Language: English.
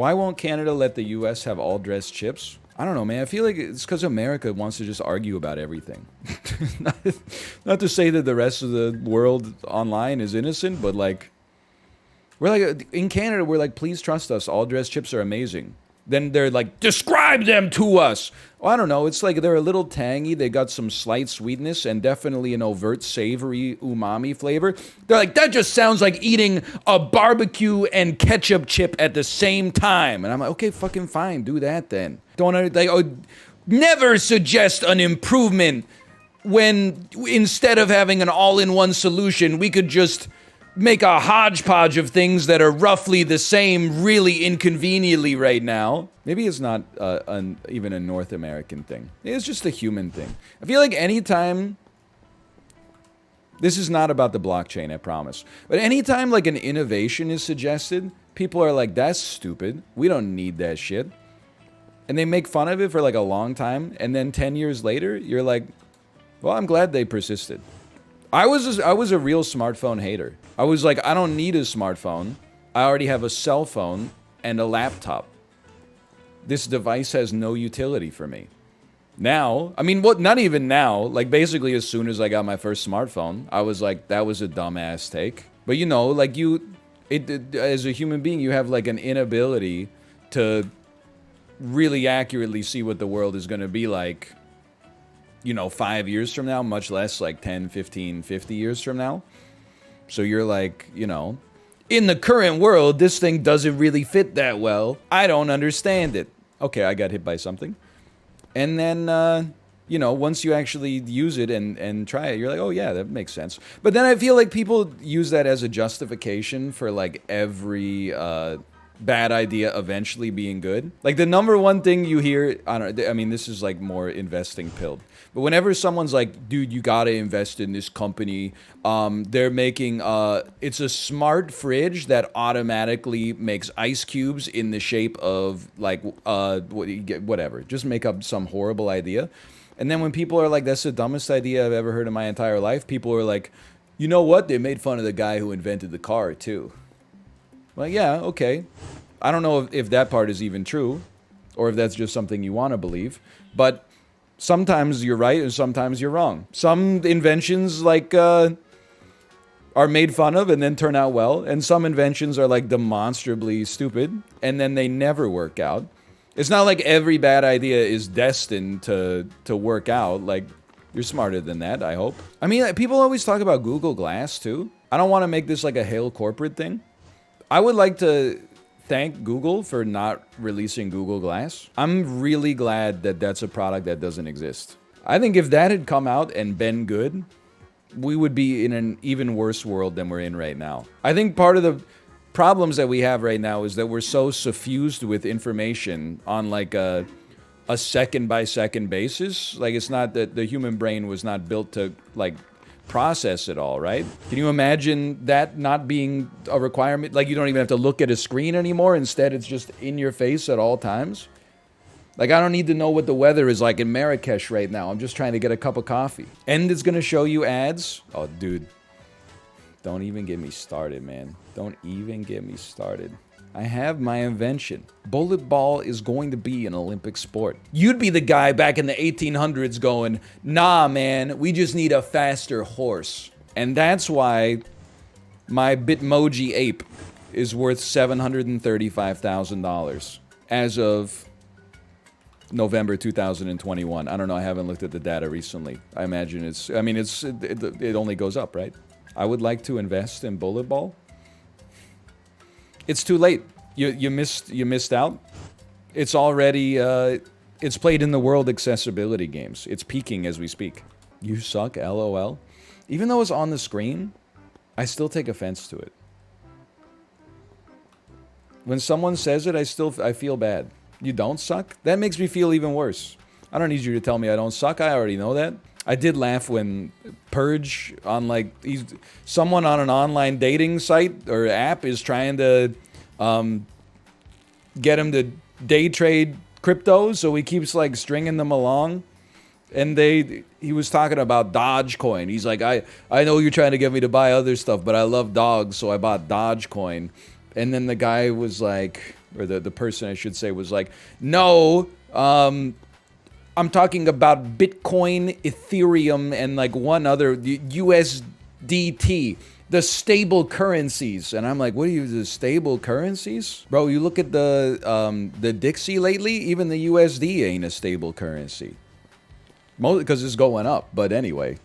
Why won't Canada let the US have all dressed chips? I don't know, man. I feel like it's because America wants to just argue about everything. not, not to say that the rest of the world online is innocent, but like, we're like, in Canada, we're like, please trust us. All dressed chips are amazing. Then they're like, describe them to us. Well, I don't know. It's like they're a little tangy. They got some slight sweetness and definitely an overt savory umami flavor. They're like, that just sounds like eating a barbecue and ketchup chip at the same time. And I'm like, okay, fucking fine. Do that then. Don't like, never suggest an improvement when instead of having an all-in-one solution, we could just make a hodgepodge of things that are roughly the same really inconveniently right now. Maybe it's not even a North American thing. It's just a human thing. I feel like anytime... This is not about the blockchain, I promise. But anytime like an innovation is suggested, people are like, that's stupid. We don't need that shit. And they make fun of it for like a long time. And then 10 years later, you're like, well, I'm glad they persisted. I was a real smartphone hater. I was like, I don't need a smartphone. I already have a cell phone and a laptop. This device has no utility for me. Now, I mean, what? Not even now. Like, basically, as soon as I got my first smartphone, I was like, that was a dumbass take. But you know, like as a human being, you have like an inability to really accurately see what the world is going to be like, you know, 5 years from now, much less like 10, 15, 50 years from now. So you're like, you know, in the current world, this thing doesn't really fit that well. I don't understand it. Okay, I got hit by something. And then, you know, once you actually use it and try it, you're like, oh yeah, that makes sense. But then I feel like people use that as a justification for like every bad idea eventually being good. Like the number one thing you hear, I mean, this is like more investing pilled. But whenever someone's like, dude, you gotta invest in this company, they're making, it's a smart fridge that automatically makes ice cubes in the shape of like, whatever. Just make up some horrible idea. And then when people are like, that's the dumbest idea I've ever heard in my entire life, people are like, you know what? They made fun of the guy who invented the car too. Well, yeah, okay. I don't know if that part is even true, or if that's just something you want to believe, but sometimes you're right and sometimes you're wrong. Some inventions like are made fun of and then turn out well, and some inventions are like demonstrably stupid and then they never work out. It's not like every bad idea is destined to work out. Like, you're smarter than that, I hope. I mean, people always talk about Google Glass too. I don't want to make this like a hail corporate thing. I would like to thank Google for not releasing Google Glass. I'm really glad that that's a product that doesn't exist. I think if that had come out and been good, we would be in an even worse world than we're in right now. I think part of the problems that we have right now is that we're so suffused with information on like a second by second basis. Like, it's not that the human brain was not built to like process it all, right? Can you imagine that not being a requirement? Like, you don't even have to look at a screen anymore. Instead, it's just in your face at all times. Like, I don't need to know what the weather is like in Marrakesh right now. I'm just trying to get a cup of coffee. And it's going to show you ads. Oh, dude. Don't even get me started, man. Don't even get me started. I have my invention. Bullet ball is going to be an Olympic sport. You'd be the guy back in the 1800s going, nah, man, we just need a faster horse. And that's why my Bitmoji ape is worth $735,000 as of November 2021. I don't know. I haven't looked at the data recently. I imagine it only goes up, right? I would like to invest in bullet ball. It's too late. You missed out. It's already it's played in the world accessibility games. It's peaking as we speak. You suck, LOL. Even though it's on the screen, I still take offense to it. When someone says it, I feel bad. You don't suck? That makes me feel even worse. I don't need you to tell me I don't suck. I already know that. I did laugh when Purge on like someone on an online dating site or app is trying to get him to day trade crypto, so he keeps like stringing them along. And he was talking about Dogecoin. He's like, I know you're trying to get me to buy other stuff, but I love dogs, so I bought Dogecoin. And then the guy was like, or the person I should say was like, no, I'm talking about Bitcoin, Ethereum, and like one other USDT, the stable currencies. And I'm like, what are you, the stable currencies? Bro, you look at the Dixie lately, even the USD ain't a stable currency. Because it's going up, but anyway.